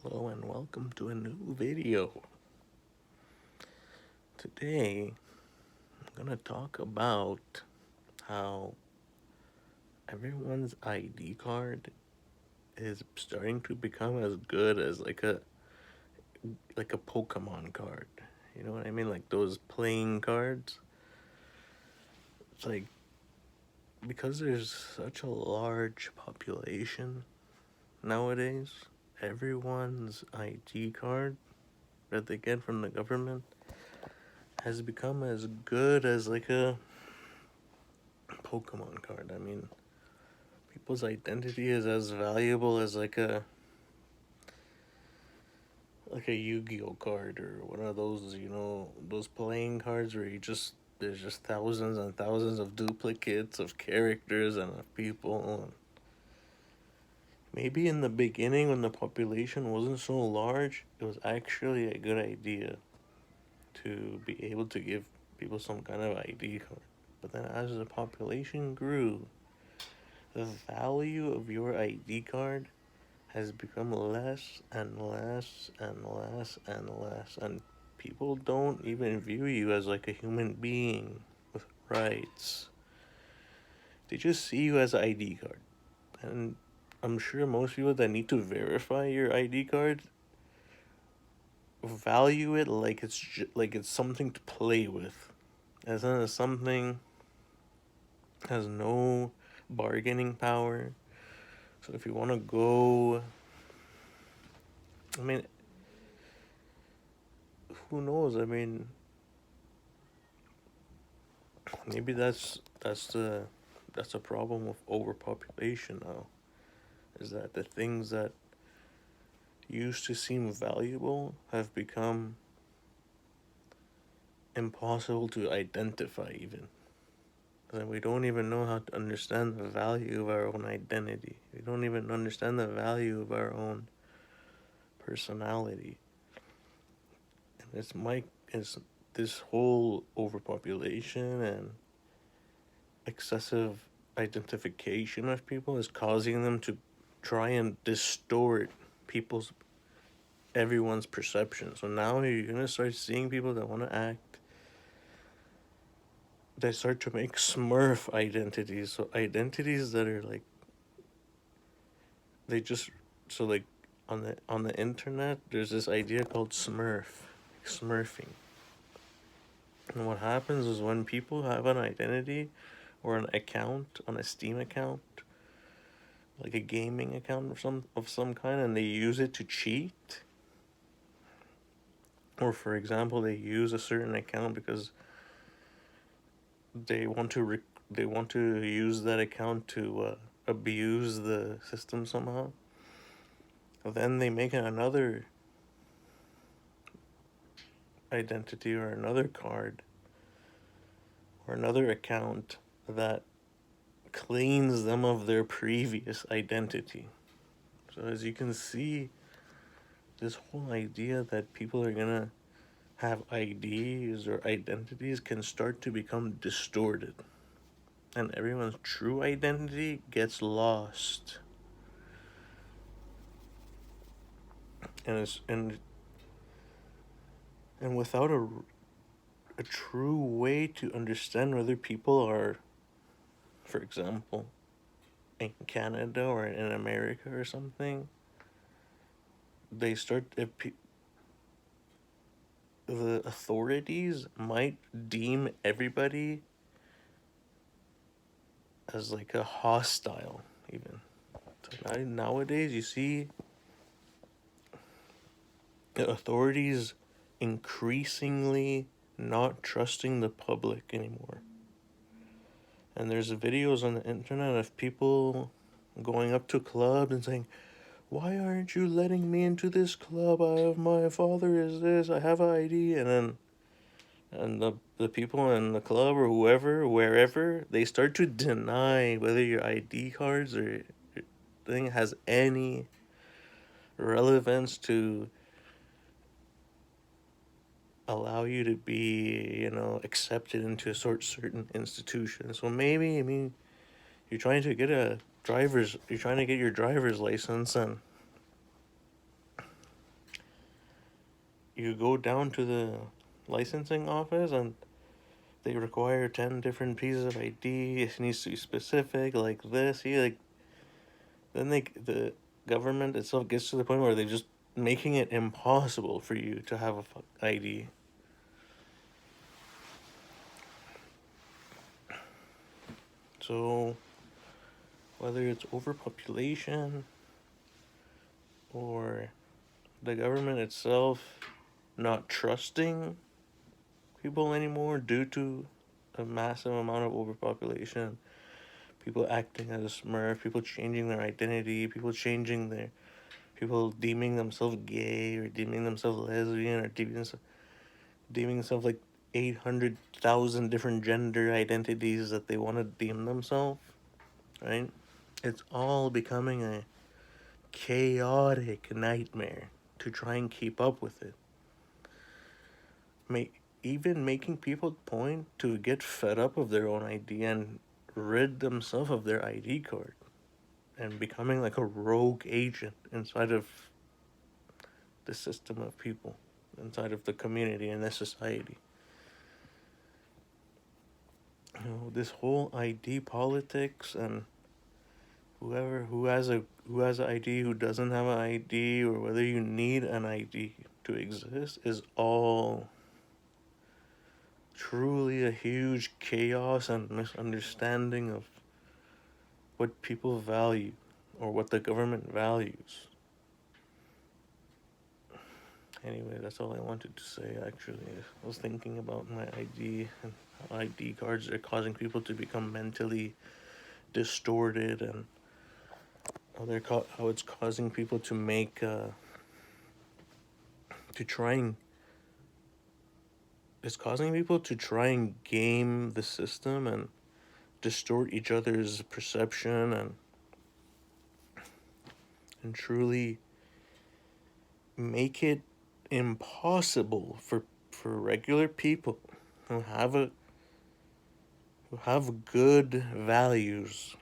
Hello and welcome to a new video. Today I'm gonna talk about how everyone's ID card is starting to become as good as like a Pokemon card. You know what I mean? Like those playing cards. It's like because there's such a large population nowadays, everyone's ID card that they get from the government has become as good as like a Pokemon card. I mean, people's identity is as valuable as like a Yu-Gi-Oh card or one of those, those playing cards where you just there's just thousands and thousands of duplicates of characters and of people. Maybe in the beginning when the population wasn't so large, it was actually a good idea to be able to give people some kind of ID card. But then as the population grew, the value of your ID card has become less and less and less and less, and people don't even view you as like a human being with rights. They just see you as an ID card. And I'm sure most people that need to verify your ID card value it like like it's something to play with, as in it's something has no bargaining power. So if you want to go, I mean, who knows? I mean, maybe that's a problem with overpopulation now. Is that the things that used to seem valuable have become impossible to identify even. And we don't even know how to understand the value of our own identity. We don't even understand the value of our own personality. And it's this whole overpopulation and excessive identification of people is causing them to try and distort people's everyone's perception. So now you're gonna start seeing people that want to act. They start to make smurf identities. So identities that are like they just so like on the internet. There's this idea called smurfing. And what happens is when people have an identity or an account on a Steam account, like a gaming account of some kind, and they use it to cheat, or for example they use a certain account because they want to use that account to abuse the system somehow, then they make another identity or another card or another account that cleans them of their previous identity. So as you can see, this whole idea that people are gonna have IDs or identities can start to become distorted, and everyone's true identity gets lost. And without a true way to understand whether people are, for example, in Canada or in America or something, they start the authorities might deem everybody as like a hostile even. So nowadays you see the authorities increasingly not trusting the public anymore. And there's videos on the internet of people going up to clubs and saying, "Why aren't you letting me into this club? My father is this. I have an ID." And the people in the club or whoever, wherever, they start to deny whether your ID cards or thing has any relevance to allow you to be, accepted into a certain institution. So maybe, I mean, you're trying to get your driver's license, and you go down to the licensing office and they require 10 different pieces of ID. It needs to be specific, like this. See, like then the government itself gets to the point where they're just making it impossible for you to have a ID. So whether it's overpopulation or the government itself not trusting people anymore due to a massive amount of overpopulation, people acting as a smurf, people changing their identity, people deeming themselves gay or deeming themselves lesbian or deeming themselves like 800,000 different gender identities that they want to deem themselves, right? It's all becoming a chaotic nightmare to try and keep up with it. Even making people point to get fed up of their own ID and rid themselves of their ID card and becoming like a rogue agent inside of the system of people, inside of the community and the society. You know, this whole ID politics and who has an ID, who doesn't have an ID, or whether you need an ID to exist is all truly a huge chaos and misunderstanding of what people value or what the government values. Anyway, that's all I wanted to say, actually. I was thinking about my ID and how ID cards are causing people to become mentally distorted and how it's causing people to make, to try and, it's causing people to try and game the system and distort each other's perception and truly make it impossible for regular people who have good values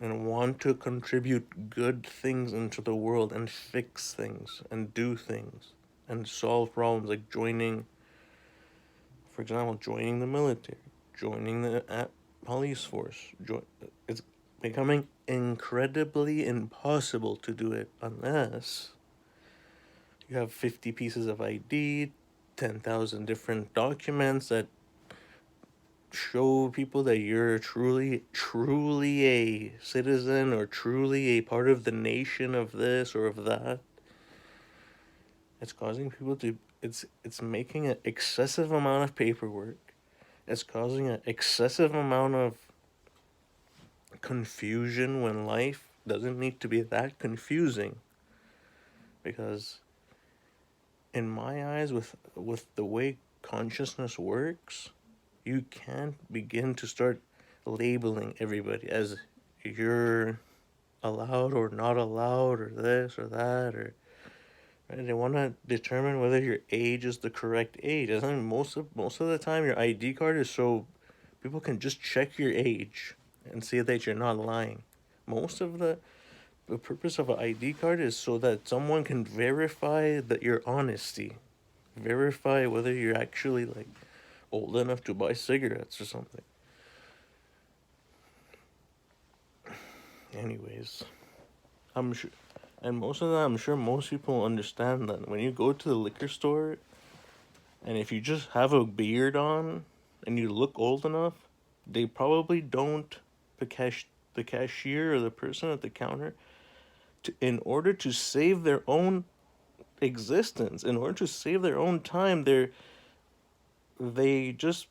and want to contribute good things into the world and fix things and do things and solve problems, like for example, joining the military, joining the police force. It's becoming incredibly impossible to do it unless you have 50 pieces of ID, 10,000 different documents that show people that you're truly a citizen or truly a part of the nation of this or of that. It's causing people to it's making an excessive amount of paperwork. It's causing an excessive amount of confusion when life doesn't need to be that confusing. Because in my eyes, with the way consciousness works, you can't begin to start labeling everybody as you're allowed or not allowed or this or that, or right? They want to determine whether your age is the correct age. I think most of the time your ID card is so people can just check your age and see that you're not lying. Most of the purpose of an ID card is so that someone can verify that your honesty, verify whether you're actually like old enough to buy cigarettes or something. Anyways, I'm sure, and most of that, I'm sure most people understand that when you go to the liquor store, and if you just have a beard on, and you look old enough, they probably don't, the cashier or the person at the counter, in order to save their own existence, in order to save their own time, they just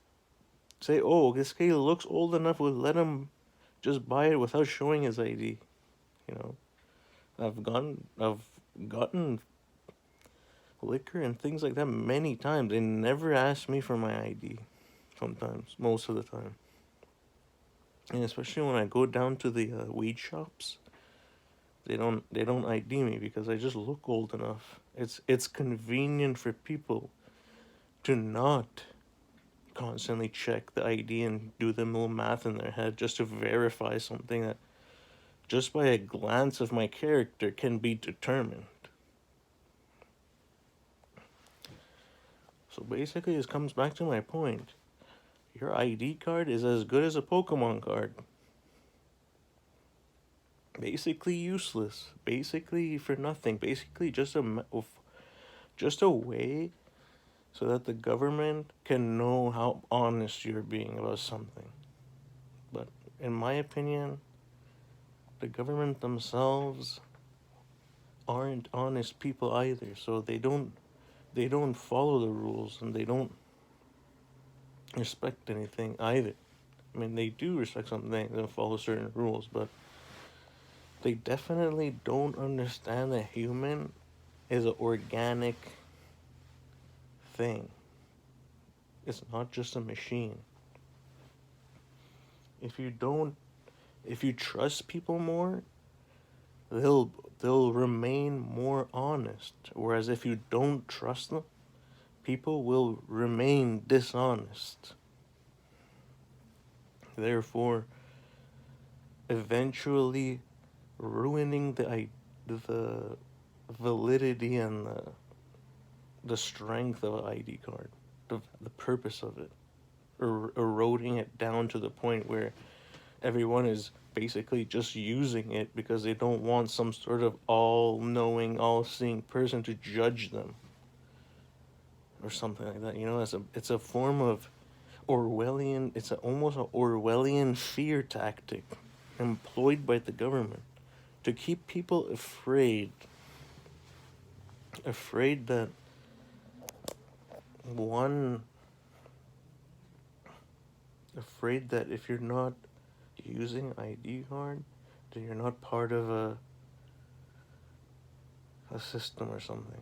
say, "Oh, this guy looks old enough. We'll let him just buy it without showing his ID." You know, I've gotten liquor and things like that many times. They never ask me for my ID. Sometimes, most of the time, and especially when I go down to the weed shops, they don't ID me because I just look old enough. It's convenient for people to not constantly check the ID and do the little math in their head just to verify something that just by a glance of my character can be determined. So basically, this comes back to my point. Your ID card is as good as a Pokemon card. Basically useless. Basically for nothing. Basically just a way so that the government can know how honest you're being about something. But in my opinion, the government themselves aren't honest people either. So they don't follow the rules, and they don't respect anything either. I mean, they do respect some things and follow certain rules, but they definitely don't understand that human is an organic thing. It's not just a machine. If you don't, if you trust people more, they'll they'll remain more honest. Whereas if you don't trust them, people will remain dishonest. Therefore, eventually ruining the validity and the strength of an ID card, the purpose of it, eroding it down to the point where everyone is basically just using it because they don't want some sort of all-knowing, all-seeing person to judge them or something like that. You know, it's a form of Orwellian. It's almost an Orwellian fear tactic employed by the government to keep people afraid that one afraid that if you're not using ID card, then you're not part of a system or something.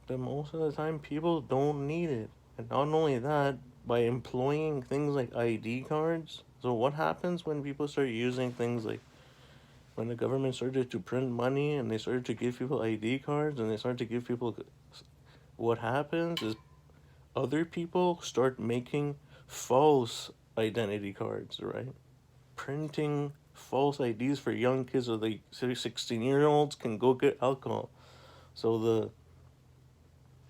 But most of the time, people don't need it. And not only that, by employing things like ID cards. So what happens when people start using things like when the government started to print money and they started to give people ID cards and they started to give people, what happens is other people start making false identity cards, right? Printing false IDs for young kids, so they 16-year-olds can go get alcohol. So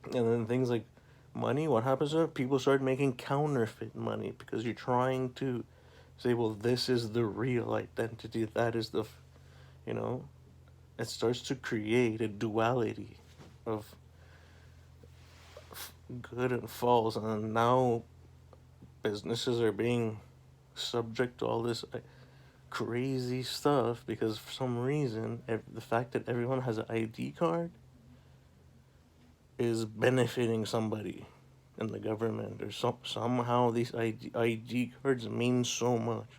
and then things like money, what happens to it? People start making counterfeit money because you're trying to say, well, this is the real identity, that is you know, it starts to create a duality of good and false, and now businesses are being subject to all this crazy stuff because for some reason the fact that everyone has an ID card is benefiting somebody in the government, or somehow these ID cards mean so much.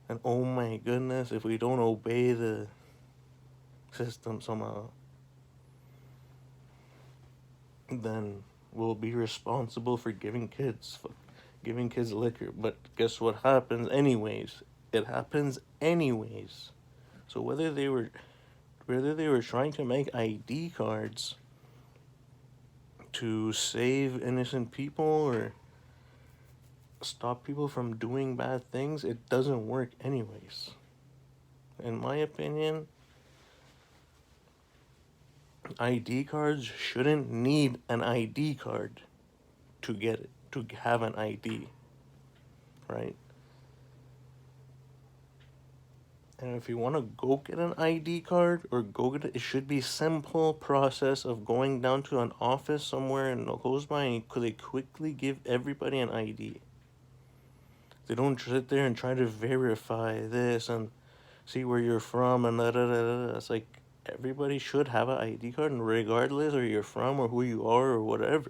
And oh my goodness, if we don't obey the system somehow, then we'll be responsible for giving kids liquor. But guess what happens anyways? It happens anyways. So whether they were trying to make ID cards to save innocent people or stop people from doing bad things, it doesn't work anyways. In my opinion, ID cards shouldn't need an ID card to get it, to have an ID, right? And if you want to go get an ID card or go get it, it should be simple process of going down to an office somewhere and close by, and they quickly give everybody an ID. They don't sit there and try to verify this and see where you're from and da da da da. It's like everybody should have an ID card, and regardless where you're from or who you are or whatever.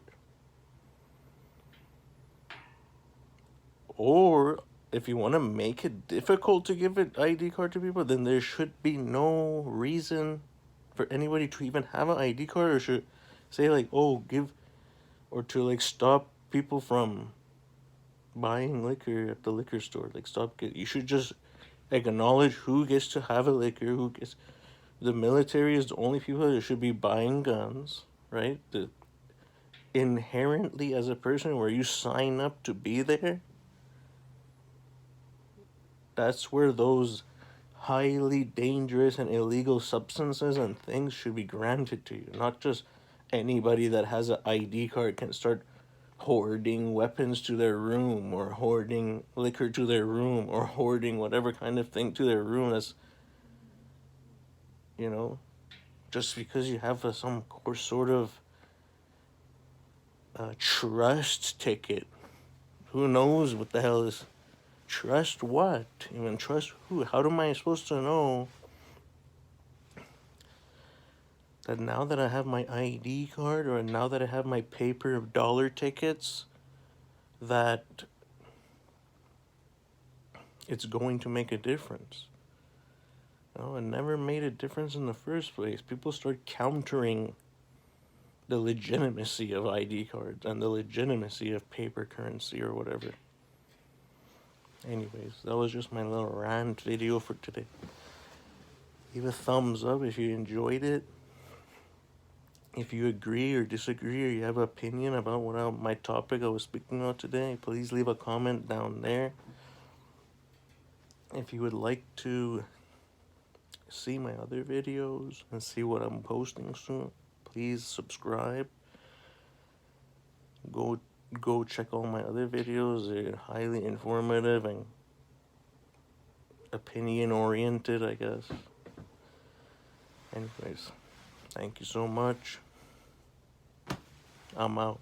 Or if you want to make it difficult to give an ID card to people, then there should be no reason for anybody to even have an ID card, or should say like, oh, or to like stop people from buying liquor at the liquor store. Like you should just acknowledge who gets to have a liquor, who gets. The military is the only people that should be buying guns, right? Inherently, as a person, where you sign up to be there, that's where those highly dangerous and illegal substances and things should be granted to you, not just anybody that has an ID card can start hoarding weapons to their room, or hoarding liquor to their room, or hoarding whatever kind of thing to their room. That's, you know, just because you have some sort of trust ticket. Who knows what the hell is trust? What? Even trust who? How am I supposed to know that now that I have my ID card, or now that I have my paper dollar tickets, that it's going to make a difference? No, it never made a difference in the first place. People start countering the legitimacy of ID cards and the legitimacy of paper currency or whatever. Anyways, that was just my little rant video for today. Leave a thumbs up if you enjoyed it. If you agree or disagree, or you have an opinion about my topic I was speaking about today, please leave a comment down there. If you would like to see my other videos and see what I'm posting soon, please subscribe. Go check all my other videos. They're highly informative and opinion oriented, I guess. Anyways, thank you so much. I'm out.